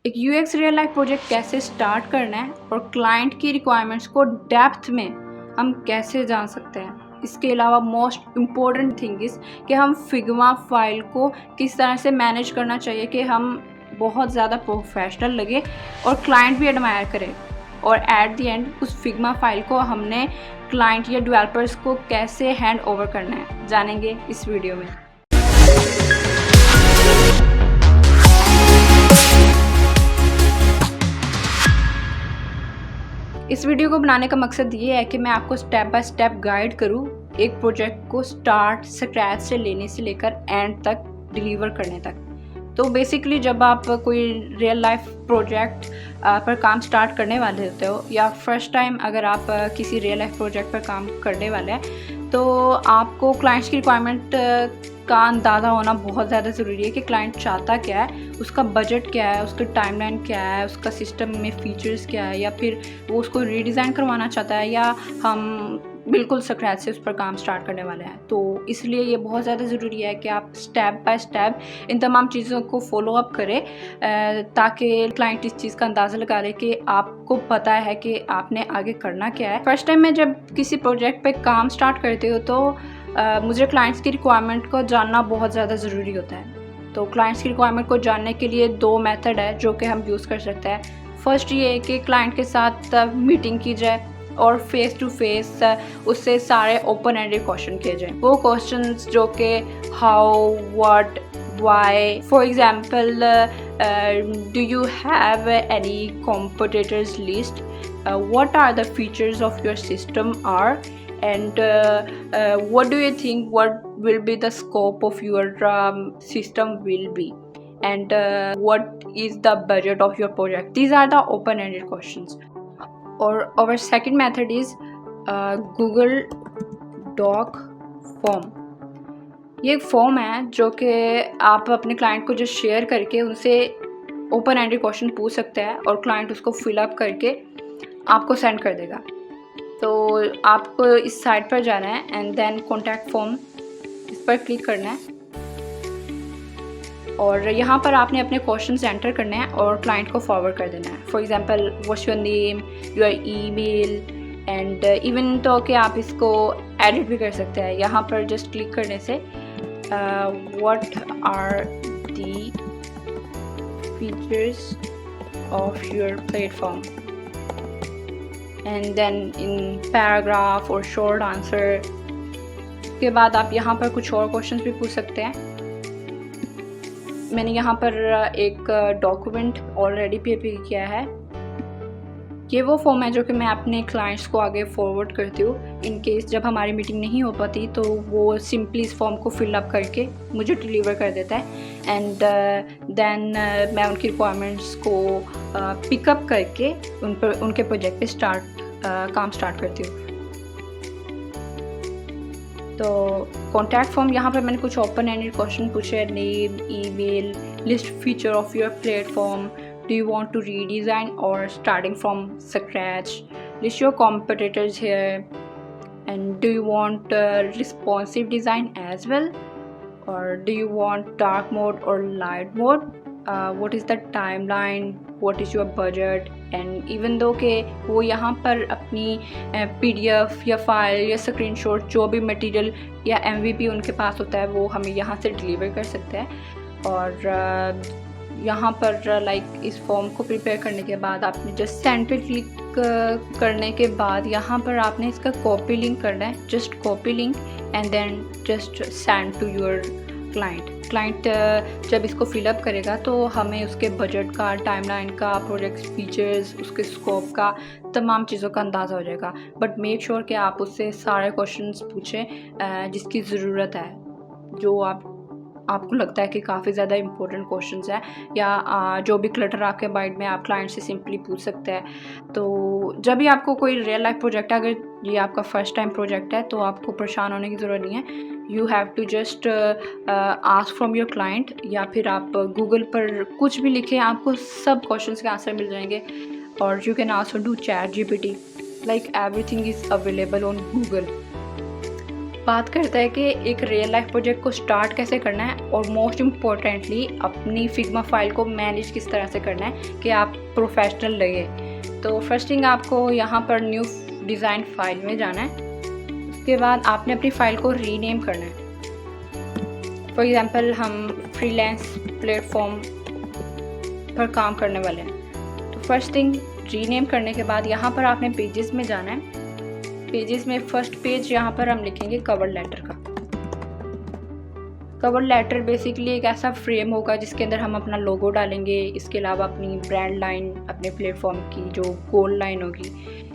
एक UX real life project कैसे start करना है और क्लाइंट की रिक्वायरमेंट्स को डेप्थ में हम कैसे जान सकते हैं। इसके अलावा मोस्ट इम्पॉर्टेंट थिंग इज़ कि हम फिग्मा फाइल को किस तरह से मैनेज करना चाहिए कि हम बहुत ज़्यादा प्रोफेशनल लगे और क्लाइंट भी एडमायर करे। और एट द एंड उस फिग्मा फाइल को हमने क्लाइंट या डेवलपर्स को कैसे हैंड ओवर करना है, जानेंगे इस वीडियो में। इस वीडियो को बनाने का मकसद ये है कि मैं आपको स्टेप बाय स्टेप गाइड करूँ एक प्रोजेक्ट को स्टार्ट स्क्रैच से लेने से लेकर एंड तक डिलीवर करने तक। तो बेसिकली जब आप कोई रियल लाइफ प्रोजेक्ट पर काम स्टार्ट करने वाले होते हो या फर्स्ट टाइम अगर आप किसी रियल लाइफ प्रोजेक्ट पर काम करने वाले हैं तो आपको क्लाइंट्स की रिक्वायरमेंट का अंदाज़ा होना बहुत ज़्यादा ज़रूरी है कि क्लाइंट चाहता क्या है, उसका बजट क्या है, उसका टाइमलाइन क्या है, उसका सिस्टम में फ़ीचर्स क्या है, या फिर वो उसको रीडिज़ाइन करवाना चाहता है या हम बिल्कुल स्क्रैच से उस पर काम स्टार्ट करने वाले हैं। तो इसलिए ये बहुत ज़्यादा ज़रूरी है कि आप स्टेप बाय स्टेप इन तमाम चीज़ों को फॉलो अप करें ताकि क्लाइंट इस चीज़ का अंदाज़ा लगा ले कि आपको पता है कि आपने आगे करना क्या है। फर्स्ट टाइम में जब किसी प्रोजेक्ट पे काम स्टार्ट करते हो तो मुझे क्लाइंट्स की रिक्वायरमेंट को जानना बहुत ज़्यादा ज़रूरी होता है। तो क्लाइंट्स की रिक्वायरमेंट को जानने के लिए दो मेथड है जो कि हम यूज़ कर सकते हैं। फर्स्ट ये है कि क्लाइंट के साथ मीटिंग की जाए और फेस टू फेस उससे सारे ओपन एंडेड क्वेश्चन किए जाएँ। वो क्वेश्चंस जो कि how, what, why, for example do you have any competitors list, what are the features of your system are, and what do you think what will be the scope of your system will be, and what is the budget of your project. These are the open-ended questions. Or our second method is Google Doc form. ये एक form है जो कि आप अपने client को जो share करके उनसे ओपन एंडेड क्वेश्चन पूछ सकते हैं और क्लाइंट उसको फिलअप करके आपको सेंड कर देगा। तो आपको इस साइट पर जाना है एंड देन कॉन्टैक्ट फॉर्म, इस पर क्लिक करना है और यहाँ पर आपने अपने क्वेश्चंस एंटर करने हैं और क्लाइंट को फॉरवर्ड कर देना है। For example what's your name, your email, and even तो कि आप इसको एडिट भी कर सकते हैं। यहाँ पर जस्ट क्लिक करने से what are the features of your platform, and then in paragraph और शॉर्ट आंसर। उसके बाद आप यहाँ पर कुछ और क्वेश्चंस भी पूछ सकते हैं। मैंने यहाँ पर एक डॉक्यूमेंट ऑलरेडी प्रिपेयर किया है। ये वो फॉर्म है जो कि मैं अपने क्लाइंट्स को आगे फॉरवर्ड करती हूँ। इन केस जब हमारी मीटिंग नहीं हो पाती तो वो सिंपली इस फॉर्म को फिल अप करके मुझे डिलीवर कर देता है एंड देन मैं उनकी रिक्वायरमेंट्स को पिकअप करके उनके प्रोजेक्ट पे काम स्टार्ट करती हूँ। तो कॉन्टैक्ट फॉर्म यहाँ पर मैंने कुछ ओपन एंडेड क्वेश्चन पूछे, name, email, list feature of your platform, do you want to redesign or starting from scratch, list your competitors here, and do you want responsive design as well, or do you want dark mode or light mode, what is the timeline, what is your budget. And even though कि वो यहाँ पर अपनी PDF या file या screenshot जो भी material या MVP उनके पास होता है वो हमें यहाँ से डिलीवर कर सकते हैं। और यहाँ पर लाइक इस फॉर्म को प्रिपेयर करने के बाद आपने जस्ट सेंड पे क्लिक करने के बाद यहाँ पर आपने इसका कॉपी लिंक करना है, just copy link and then just send to your client. जब इसको फिलअप करेगा तो हमें उसके बजट का, टाइमलाइन का, प्रोजेक्ट फीचर्स, उसके स्कोप का, तमाम चीज़ों का अंदाज़ा हो जाएगा। बट मेक श्योर कि आप उससे सारे क्वेश्चंस पूछें जिसकी ज़रूरत है, जो आपको लगता है कि काफ़ी ज़्यादा इंपॉर्टेंट क्वेश्चंस हैं या जो भी क्लटर आपके माइंड में आप क्लाइंट से सिंपली पूछ सकते हैं। तो जब भी आपको कोई रियल लाइफ प्रोजेक्ट है, अगर ये आपका फर्स्ट टाइम प्रोजेक्ट है तो आपको परेशान होने की ज़रूरत नहीं है। You have to just ask from your client, या फिर आप गूगल पर कुछ भी लिखें, आपको सब क्वेश्चंस के आंसर मिल जाएंगे। और you can also do ChatGPT, like everything is available on Google. बात करता है कि एक रियल लाइफ प्रोजेक्ट को स्टार्ट कैसे करना है और मोस्ट इम्पोर्टेंटली अपनी फिग्मा फाइल को मैनेज किस तरह से करना है कि आप प्रोफेशनल लगे। तो फर्स्ट थिंग आपको यहाँ पर न्यू डिज़ाइन फाइल में जाना है। उसके बाद आपने अपनी फ़ाइल को रीनेम करना है। फॉर एग्ज़ाम्पल हम फ्रीलांस प्लेटफॉर्म पर काम करने वाले हैं। तो फर्स्ट थिंग रीनेम करने के बाद यहाँ पर आपने पेजेस में जाना है। पेजेस में फर्स्ट पेज यहाँ पर हम लिखेंगे कवर लेटर का। कवर लेटर बेसिकली एक ऐसा फ्रेम होगा जिसके अंदर हम अपना लोगो डालेंगे, इसके अलावा अपनी ब्रांड लाइन, अपने प्लेटफॉर्म की जो गोल लाइन होगी,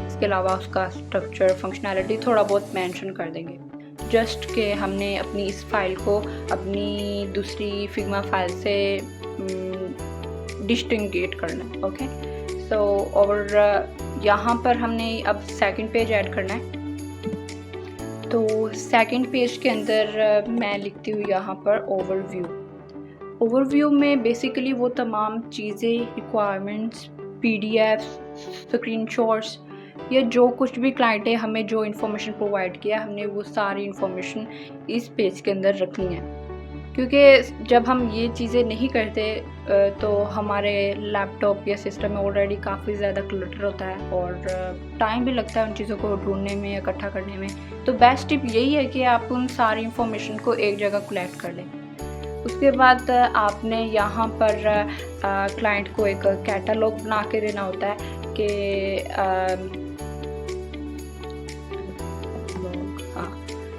इसके अलावा उसका स्ट्रक्चर, फंक्शनैलिटी थोड़ा बहुत मेंशन कर देंगे, जस्ट कि हमने अपनी इस फाइल को अपनी दूसरी फिग्मा फाइल से डिस्टिंगेट करना है। ओके, सो और यहाँ पर हमने अब सेकंड पेज ऐड करना है। तो सेकंड पेज के अंदर मैं लिखती हूँ यहाँ पर ओवरव्यू। ओवरव्यू में बेसिकली वो तमाम चीज़ें, रिक्वायरमेंट्स, पीडीएफ्स, स्क्रीनशॉट्स या जो कुछ भी क्लाइंट है हमें जो इन्फॉर्मेशन प्रोवाइड किया, हमने वो सारी इन्फॉर्मेशन इस पेज के अंदर रखनी है। क्योंकि जब हम ये चीज़ें नहीं करते तो हमारे लैपटॉप या सिस्टम में ऑलरेडी काफ़ी ज़्यादा क्लटर होता है और टाइम भी लगता है उन चीज़ों को ढूंढने में, इकट्ठा करने में। तो बेस्ट टिप यही है कि आप उन सारी इन्फॉर्मेशन को एक जगह कलेक्ट कर लें। उसके बाद आपने यहाँ पर क्लाइंट को एक कैटलॉग बना के देना होता है कि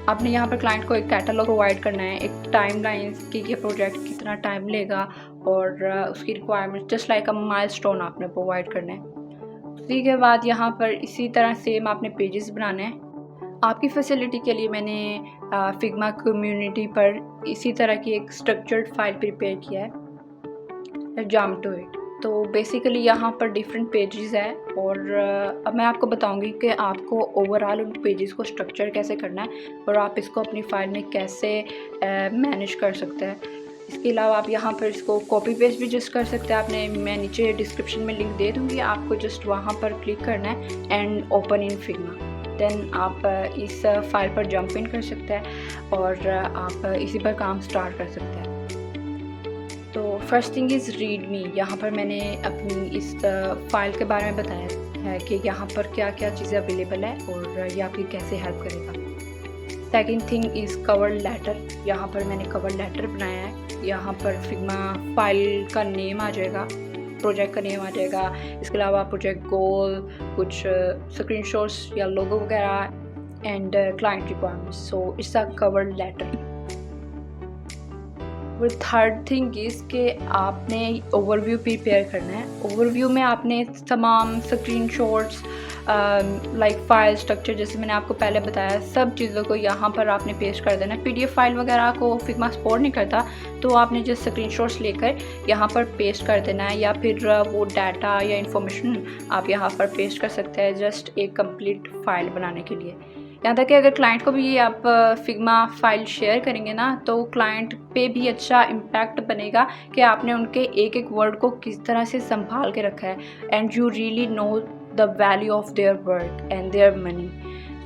आपने यहाँ पर क्लाइंट को एक कैटलॉग प्रोवाइड करना है, एक टाइमलाइन कि ये प्रोजेक्ट कितना टाइम लेगा और उसकी requirement just like a milestone आपने प्रोवाइड करना है। उसी के बाद यहाँ पर इसी तरह सेम आपने पेजेस बनाने हैं। आपकी फैसिलिटी के लिए मैंने फिग्मा कम्युनिटी पर इसी तरह की एक स्ट्रक्चर्ड फाइल प्रिपेयर किया है, जंप टू इट। तो बेसिकली यहाँ पर डिफरेंट पेजेस है और अब मैं आपको बताऊंगी कि आपको ओवरऑल उन पेजेस को स्ट्रक्चर कैसे करना है और आप इसको अपनी फ़ाइल में कैसे मैनेज कर सकते हैं। इसके अलावा आप यहाँ पर इसको कॉपी पेस्ट भी जस्ट कर सकते हैं। आपने मैं नीचे डिस्क्रिप्शन में लिंक दे दूँगी, आपको जस्ट वहाँ पर क्लिक करना है and open in Figma. Then आप इस फाइल पर जंप इन कर सकते हैं और आप इसी पर काम स्टार्ट कर सकते हैं। तो फर्स्ट थिंग इज़ रीड मी। यहाँ पर मैंने अपनी इस फाइल के बारे में बताया है कि यहाँ पर क्या क्या चीज़ें अवेलेबल है और ये आपकी कैसे हेल्प करेगा। Second thing is cover letter. यहाँ पर मैंने कवर लेटर बनाया है। यहाँ पर फिग्मा फाइल का नेम आ जाएगा, प्रोजेक्ट का नेम आ जाएगा, इसके अलावा प्रोजेक्ट गोल, कुछ स्क्रीनशॉट्स या लोगो वगैरह and client requirements. So it's a cover letter. और थर्ड थिंग इज़ कि आपने ओवरव्यू प्रिपेयर करना है। ओवरव्यू में आपने तमाम स्क्रीनशॉट्स लाइक फाइल स्ट्रक्चर, जैसे मैंने आपको पहले बताया, सब चीज़ों को यहाँ पर आपने पेस्ट कर देना है। पीडीएफ फाइल वगैरह को फिग्मा सपोर्ट नहीं करता, तो आपने जस्ट स्क्रीनशॉट्स लेकर यहाँ पर पेस्ट कर देना है या फिर वो डाटा या इन्फॉर्मेशन आप यहाँ पर पेस्ट कर सकते हैं जस्ट एक कंप्लीट फाइल बनाने के लिए। यहाँ तक कि अगर क्लाइंट को भी ये आप फिग्मा फाइल शेयर करेंगे ना, तो क्लाइंट पे भी अच्छा इम्पैक्ट बनेगा कि आपने उनके एक एक वर्ड को किस तरह से संभाल के रखा है and you really know the value of their work and their money.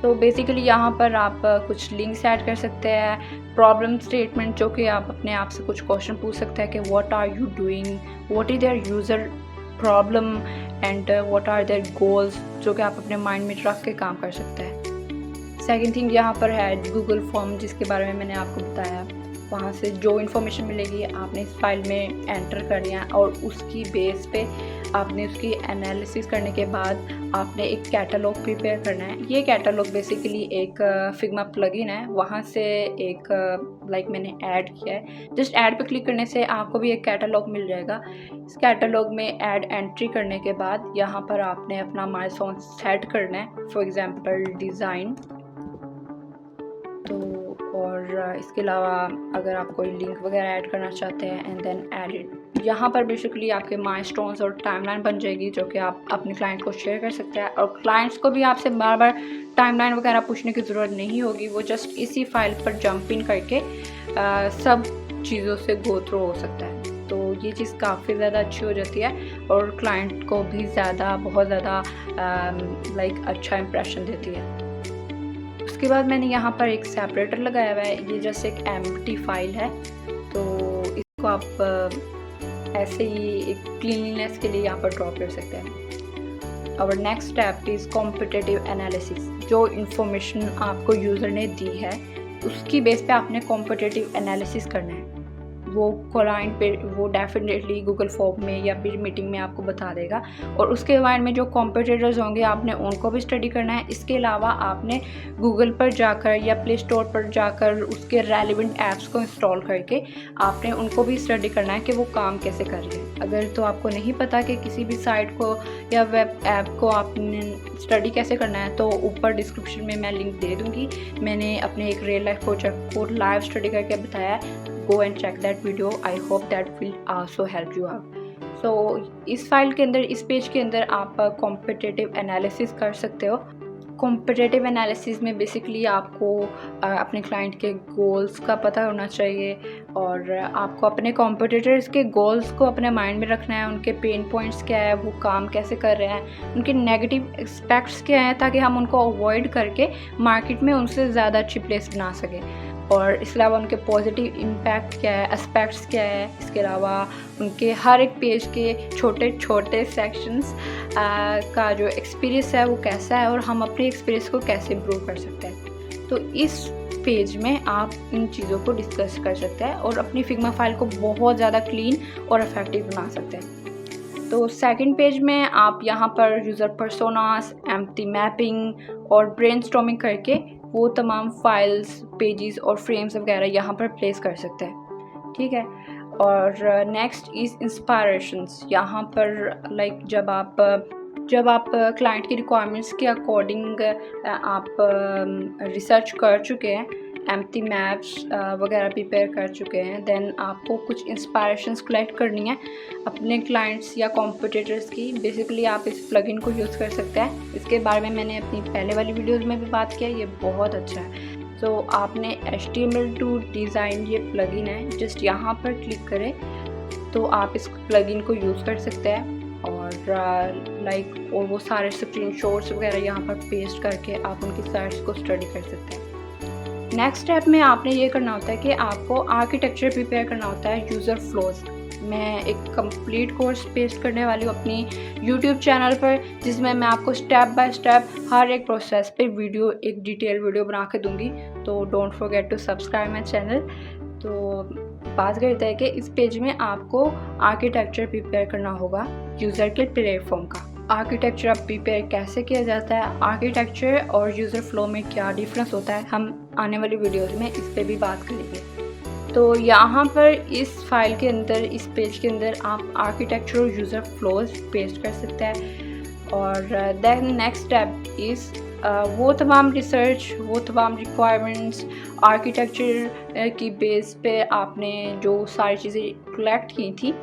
तो बेसिकली यहाँ पर आप कुछ लिंक्स ऐड कर सकते हैं, प्रॉब्लम स्टेटमेंट, जो कि आप अपने आप से कुछ क्वेश्चन पूछ सकते हैं कि what are you doing, what is their user problem and what are their goals, जो कि आप अपने माइंड में रख के काम कर सकते हैं। सेकंड थिंग यहाँ पर है गूगल फॉर्म, जिसके बारे में मैंने आपको बताया। वहाँ से जो इन्फॉर्मेशन मिलेगी आपने इस फाइल में एंटर करनी है और उसकी बेस पे आपने उसकी एनालिसिस करने के बाद आपने एक कैटलॉग प्रिपेयर करना है। ये कैटलॉग बेसिकली एक फिग्मा प्लगइन है, वहाँ से एक लाइक मैंने ऐड किया है। जस्ट ऐड पे क्लिक करने से आपको भी एक कैटलॉग मिल जाएगा। इस कैटलॉग में ऐड एंट्री करने के बाद यहाँ पर आपने अपना माइलस्टोन सेट करना है, फॉर एग्जांपल डिज़ाइन। तो और इसके अलावा अगर आप कोई लिंक वगैरह ऐड करना चाहते हैं एंड देन ऐड इट, यहाँ पर बेसिकली आपके माइलस्टोन्स और टाइमलाइन बन जाएगी जो कि आप अपने क्लाइंट को शेयर कर सकते हैं। और क्लाइंट्स को भी आपसे बार बार टाइमलाइन वगैरह पूछने की ज़रूरत नहीं होगी, वो जस्ट इसी फाइल पर जंप इन करके सब चीज़ों से गो थ्रू हो सकता है। तो ये चीज़ काफ़ी ज़्यादा अच्छी हो जाती है और क्लाइंट को भी बहुत ज़्यादा लाइक अच्छा इंप्रेशन देती है। उसके उसके बाद मैंने यहाँ पर एक सेपरेटर लगाया हुआ है, ये जस्ट एक एम्प्टी फाइल है, तो इसको आप ऐसे ही एक क्लीनलीनेस के लिए यहाँ पर ड्रॉ कर सकते हैं। और next step is competitive analysis. जो इन्फॉर्मेशन आपको यूज़र ने दी है उसकी बेस पे आपने कॉम्पिटिटिव एनालिसिस करना है। वो क्लाइंट पे वो डेफिनेटली गूगल फॉर्म में या फिर मीटिंग में आपको बता देगा, और उसके बाद में जो कॉम्पिटिटर्स होंगे आपने उनको भी स्टडी करना है। इसके अलावा आपने गूगल पर जाकर या प्ले स्टोर पर जाकर उसके रेलिवेंट ऐप्स को इंस्टॉल करके आपने उनको भी स्टडी करना है कि वो काम कैसे कर रहे हैं। अगर तो आपको नहीं पता कि किसी भी साइट को या वेब ऐप को आपने स्टडी कैसे करना है, तो ऊपर डिस्क्रिप्शन में मैं लिंक दे दूँगी। मैंने अपने एक रियल लाइफ प्रोजेक्ट को लाइव स्टडी करके बताया है, go and check that video. I hope that will also help you out. So इस फाइल के अंदर, इस पेज के अंदर आप कॉम्पिटिटिव एनालिसिस कर सकते हो। कॉम्पिटिटिव एनालिसिस में बेसिकली आपको अपने क्लाइंट के गोल्स का पता होना चाहिए, और आपको अपने कॉम्पिटिटर्स के गोल्स को अपने माइंड में रखना है। उनके पेन पॉइंट्स क्या है, वो काम कैसे कर रहे हैं, उनके नेगेटिव एस्पेक्ट्स क्या हैं, ताकि हम उनको अवॉइड करके मार्केट में उनसे ज़्यादा अच्छी प्लेस बना सकें। और इसके अलावा उनके पॉजिटिव इम्पैक्ट क्या है, एस्पेक्ट्स क्या है। इसके अलावा उनके हर एक पेज के छोटे छोटे सेक्शंस का जो एक्सपीरियंस है वो कैसा है, और हम अपने एक्सपीरियंस को कैसे इम्प्रूव कर सकते हैं। तो इस पेज में आप इन चीज़ों को डिस्कस कर सकते हैं और अपनी फिग्मा फाइल को बहुत ज़्यादा क्लीन और इफेक्टिव बना सकते हैं। तो सेकंड पेज में आप यहाँ पर यूज़र पर्सोनास, एम्प्टी मैपिंग और ब्रेनस्टॉर्मिंग करके वो तमाम फाइल्स, पेजेस और फ्रेम्स वगैरह यहाँ पर प्लेस कर सकते हैं, ठीक है। और नेक्स्ट इज़ इंस्पायरेशंस। यहाँ पर जब आप क्लाइंट की रिक्वायरमेंट्स के अकॉर्डिंग आप रिसर्च कर चुके हैं, एम्प्टी मैप्स वगैरह प्रिपेयर कर चुके हैं, देन आपको कुछ इंस्पायरेशंस कलेक्ट करनी है अपने क्लाइंट्स या कॉम्पिटिटर्स की। बेसिकली आप इस प्लगइन को यूज़ कर सकते हैं। इसके बारे में मैंने अपनी पहले वाली वीडियोस में भी बात किया, ये बहुत अच्छा है। तो आपने HTML2 डिज़ाइन ये प्लगइन है, जस्ट यहाँ पर क्लिक करें तो आप इस प्लगइन को यूज़ कर सकते हैं, और वो सारे स्क्रीनशॉट्स वगैरह यहाँ पर पेस्ट करके आप उनकी साइट्स को स्टडी कर सकते हैं। नेक्स्ट स्टेप में आपने ये करना होता है कि आपको आर्किटेक्चर प्रिपेयर करना होता है यूज़र फ्लोज। मैं एक कंप्लीट कोर्स पेस्ट करने वाली हूँ अपनी यूट्यूब चैनल पर, जिसमें मैं आपको स्टेप बाय स्टेप हर एक प्रोसेस पे एक डिटेल वीडियो बना के दूँगी। तो don't forget to subscribe my channel. तो बात करते हैं कि इस पेज में आपको आर्किटेक्चर प्रिपेयर करना होगा यूज़र के प्लेटफॉर्म का। आर्किटेक्चर अब प्रिपेयर कैसे किया जाता है, आर्किटेक्चर और यूज़र फ्लो में क्या डिफरेंस होता है, हम आने वाली वीडियोस में इस पे भी बात करेंगे। तो यहाँ पर इस फाइल के अंदर, इस पेज के अंदर आप आर्किटेक्चर और यूज़र फ्लोज पेस्ट कर सकते हैं। और देन नेक्स्ट स्टेप इज़ वो तमाम रिसर्च, वो तमाम रिक्वायरमेंट्स आर्किटेक्चर की बेस पे आपने जो सारी चीज़ें कलेक्ट की थी,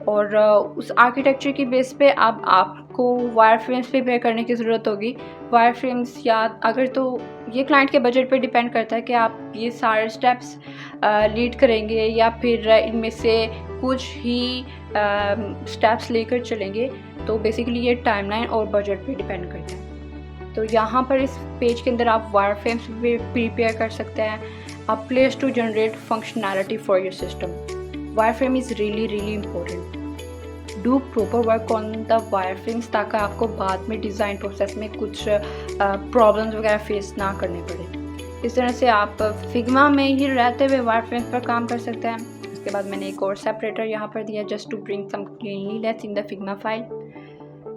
और उस आर्किटेक्चर की बेस पे अब आपको वायर फ्रेम्स प्रिपेयर करने की ज़रूरत होगी। वायर फ्रेम्स, या अगर तो ये क्लाइंट के बजट पे डिपेंड करता है कि आप ये सारे स्टेप्स लीड करेंगे या फिर इनमें से कुछ ही स्टेप्स लेकर चलेंगे। तो बेसिकली ये टाइमलाइन और बजट पे डिपेंड करता है। तो यहाँ पर इस पेज के अंदर आप वायर फ्रेम्स प्रिपेयर कर सकते हैं। A place to generate functionality for your system. Wireframe is really important. Do proper work on the wireframes, ताकि आपको बाद में डिज़ाइन प्रोसेस में कुछ प्रॉब्लम्स वगैरह फेस ना करने पड़े। इस तरह से आप फिग्मा में ही रहते हुए वायरफ्रेम्स पर काम कर सकते हैं। उसके बाद मैंने एक और सेपरेटर यहाँ पर दिया, just to bring some cleanliness in the Figma file.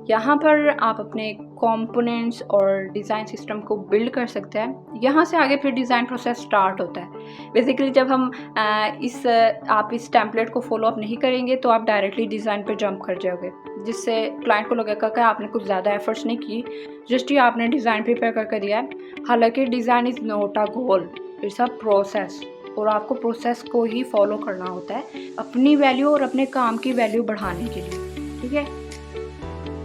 यहाँ पर आप अपने कंपोनेंट्स और डिज़ाइन सिस्टम को बिल्ड कर सकते हैं। यहाँ से आगे फिर डिज़ाइन प्रोसेस स्टार्ट होता है। बेसिकली जब हम आप इस टेम्पलेट को फॉलो अप नहीं करेंगे तो आप डायरेक्टली डिज़ाइन पर जंप कर जाओगे, जिससे क्लाइंट को लगेगा कि आपने कुछ ज़्यादा एफर्ट्स नहीं की, जस्ट ये आपने डिज़ाइन प्रिपेयर करके दिया है। हालांकि design is not a goal, it's a process, और आपको प्रोसेस को ही फॉलो करना होता है अपनी वैल्यू और अपने काम की वैल्यू बढ़ाने के लिए, ठीक है।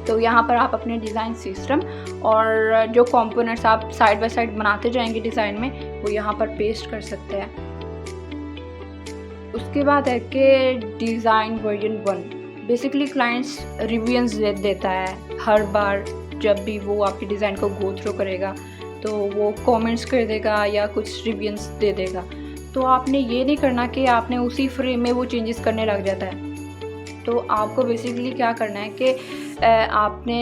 तो यहाँ पर आप अपने डिज़ाइन सिस्टम और जो कंपोनेंट्स आप साइड बाय साइड बनाते जाएंगे डिज़ाइन में, वो यहाँ पर पेस्ट कर सकते हैं। उसके बाद है कि design version 1। Basically clients reviews देता है हर बार जब भी वो आपकी डिज़ाइन को गो थ्रू करेगा। तो वो कमेंट्स कर देगा या कुछ रिव्यूज दे देगा। तो आपने ये नहीं करना कि आपने उसी फ्रेम में वो चेंजेस करने लग जाता है। तो आपको बेसिकली क्या करना है कि आपने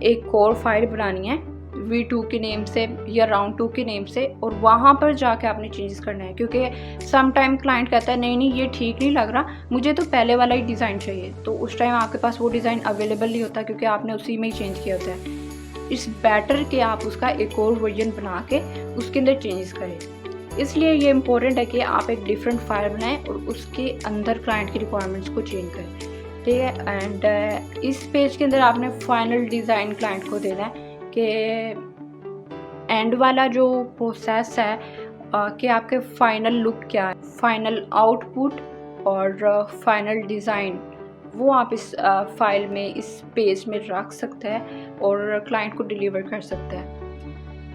एक और फाइल बनानी है V2 के नेम से या राउंड 2 के नेम से, और वहाँ पर जाके आपने चेंजेस करना है, क्योंकि सम टाइम क्लाइंट कहता है नहीं ये ठीक नहीं लग रहा, मुझे तो पहले वाला ही डिज़ाइन चाहिए। तो उस टाइम आपके पास वो डिज़ाइन अवेलेबल नहीं होता, क्योंकि आपने उसी में ही चेंज किया होता है। इट्स बेटर कि आप उसका एक और वर्जन बना के उसके अंदर चेंजेस करें। इसलिए ये इम्पोर्टेंट है कि आप एक डिफरेंट फाइल बनाएं और उसके अंदर क्लाइंट की रिक्वायरमेंट्स को चेंज करें, ठीक है। एंड इस पेज के अंदर आपने फाइनल डिज़ाइन क्लाइंट को देना है कि एंड वाला जो प्रोसेस है कि आपके फाइनल लुक क्या है, फाइनल आउटपुट और फाइनल डिज़ाइन, वो आप इस फाइल में, इस पेज में रख सकते हैं और क्लाइंट को डिलीवर कर सकते हैं।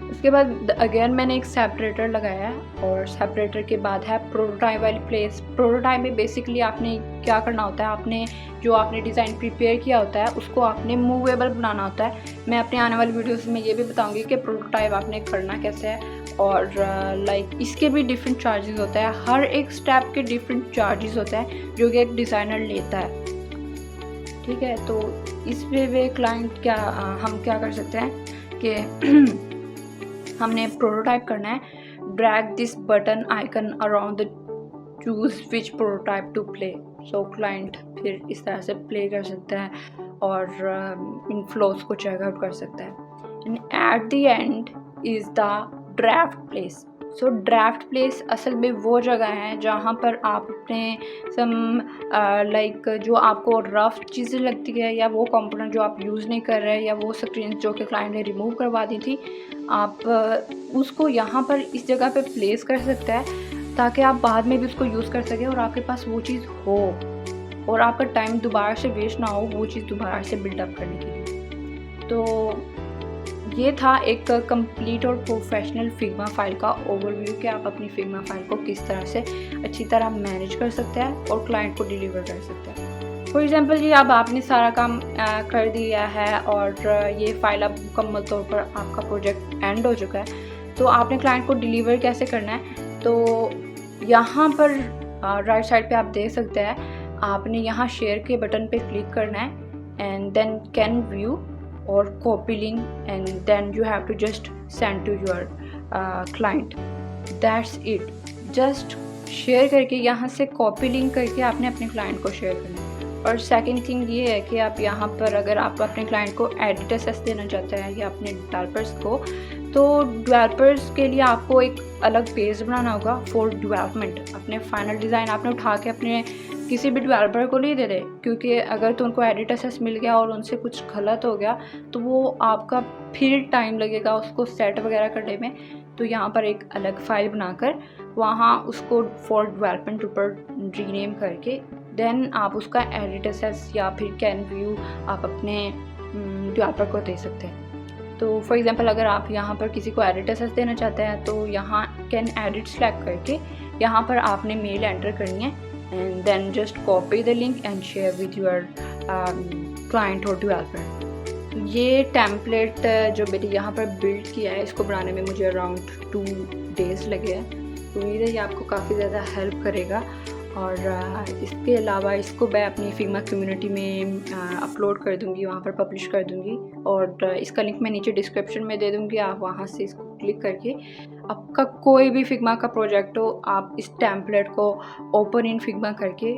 उसके बाद अगेन मैंने एक सेपरेटर लगाया है, और सेपरेटर के बाद है प्रोटोटाइप वाली प्लेस। प्रोटोटाइप में बेसिकली आपने क्या करना होता है, आपने जो आपने डिज़ाइन प्रिपेयर किया होता है उसको आपने मूवेबल बनाना होता है। मैं अपने आने वाली वीडियोस में ये भी बताऊंगी कि प्रोटोटाइप आपने करना कैसे है, और लाइक इसके भी डिफरेंट चार्जेस होते हैं, हर एक स्टेप के डिफरेंट चार्जेस होते हैं जो कि एक डिज़ाइनर लेता है, ठीक है। तो इस वे क्लाइंट क्या हम क्या कर सकते हैं कि हमने प्रोटोटाइप करना है, drag this button icon around the choose which prototype to play. So client फिर इस तरह से प्ले कर सकता है और इन फ्लोज को चेकआउट कर सकता है। And at the end is the draft place. So draft place असल में वो जगह है जहाँ पर आप अपने सम लाइक जो आपको रफ चीज़ें लगती है, या वो कंपोनेंट जो आप यूज़ नहीं कर रहे हैं, या वो स्क्रीन जो कि क्लाइंट ने रिमूव करवा दी थी, आप उसको यहाँ पर इस जगह पे प्लेस कर सकते हैं, ताकि आप बाद में भी उसको यूज़ कर सकें और आपके पास वो चीज़ हो, और आपका टाइम दोबारा से वेस्ट ना हो वो चीज़ दोबारा से बिल्डअप करने के लिए। तो ये था एक कंप्लीट और प्रोफेशनल फिग्मा फाइल का ओवरव्यू कि आप अपनी फिग्मा फाइल को किस तरह से अच्छी तरह मैनेज कर सकते हैं और क्लाइंट को डिलीवर कर सकते हैं। फॉर एग्जांपल जी, अब आपने सारा काम कर दिया है और ये फाइल अब मुकम्मल तौर पर आपका प्रोजेक्ट एंड हो चुका है, तो आपने क्लाइंट को डिलीवर कैसे करना है। तो यहाँ पर राइट साइड पे आप देख सकते हैं, आपने यहाँ शेयर के बटन पे क्लिक करना है एंड देन कैन व्यू और copy link, and then you have to just send to your client, that's it. Just share करके यहाँ से कॉपी लिंक करके आपने अपने क्लाइंट को शेयर करना है। और सेकंड थिंग ये है कि आप यहाँ पर अगर आप अपने क्लाइंट को एडिट एक्सेस देना चाहते हैं या अपने डेवलपर्स को, तो डेवलपर्स के लिए आपको एक अलग पेज बनाना होगा फॉर डेवलपमेंट। अपने फाइनल डिज़ाइन आपने उठा के अपने किसी भी डेवलपर को नहीं दे दे, क्योंकि अगर तो उनको एडिट एक्सेस मिल गया और उनसे कुछ गलत हो गया तो वो आपका फिर टाइम लगेगा उसको सेट वगैरह करने में। तो यहाँ पर एक अलग फाइल बनाकर वहाँ उसको फॉर डेवलपमेंट ऊपर रीनेम करके देन आप उसका एडिट एक्सेस या फिर कैन व्यू आप अपने डेवलपर को दे सकते हैं। तो फॉर एग्जांपल अगर आप यहाँ पर किसी को एडिट एक्सेस देना चाहते हैं तो यहाँ कैन एडिट सेलेक्ट करके यहाँ पर आपने मेल एंटर करनी है, and then just copy the link and share with your client or developer। ये टेम्पलेट जो मैंने यहाँ पर बिल्ड किया है, इसको बनाने में मुझे अराउंड 2 days लगे हैं। उम्मीद है ये आपको काफ़ी ज़्यादा हेल्प करेगा। और इसके अलावा इसको मैं अपनी फिग्मा कम्युनिटी में अपलोड कर दूँगी, वहाँ पर पब्लिश कर दूँगी, और इसका लिंक मैं नीचे डिस्क्रिप्शन में दे दूँगी। आप वहाँ से इसको क्लिक करके आपका कोई भी फिग्मा का प्रोजेक्ट हो, आप इस टेम्पलेट को ओपन इन फिग्मा करके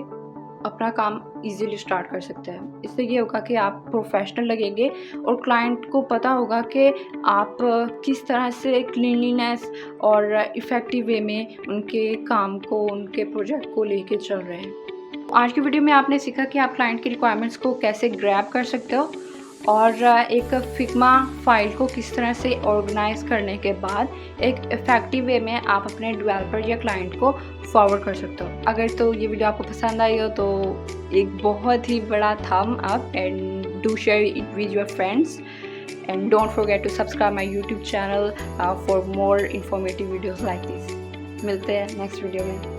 अपना काम इजीली स्टार्ट कर सकते हैं। इससे ये होगा कि आप प्रोफेशनल लगेंगे और क्लाइंट को पता होगा कि आप किस तरह से क्लीनलीनेस और इफ़ेक्टिव वे में उनके काम को, उनके प्रोजेक्ट को लेके चल रहे हैं। आज की वीडियो में आपने सीखा कि आप क्लाइंट की रिक्वायरमेंट्स को कैसे ग्रैब कर सकते हो और एक फिग्मा फाइल को किस तरह से ऑर्गेनाइज करने के बाद एक इफ़ेक्टिव वे में आप अपने डेवलपर या क्लाइंट को फॉरवर्ड कर सकते हो। अगर तो ये वीडियो आपको पसंद आई हो तो एक बहुत ही बड़ा thumb up and do share it with your friends and don't forget to subscribe my YouTube channel for more informative videos like this. मिलते हैं नेक्स्ट वीडियो में।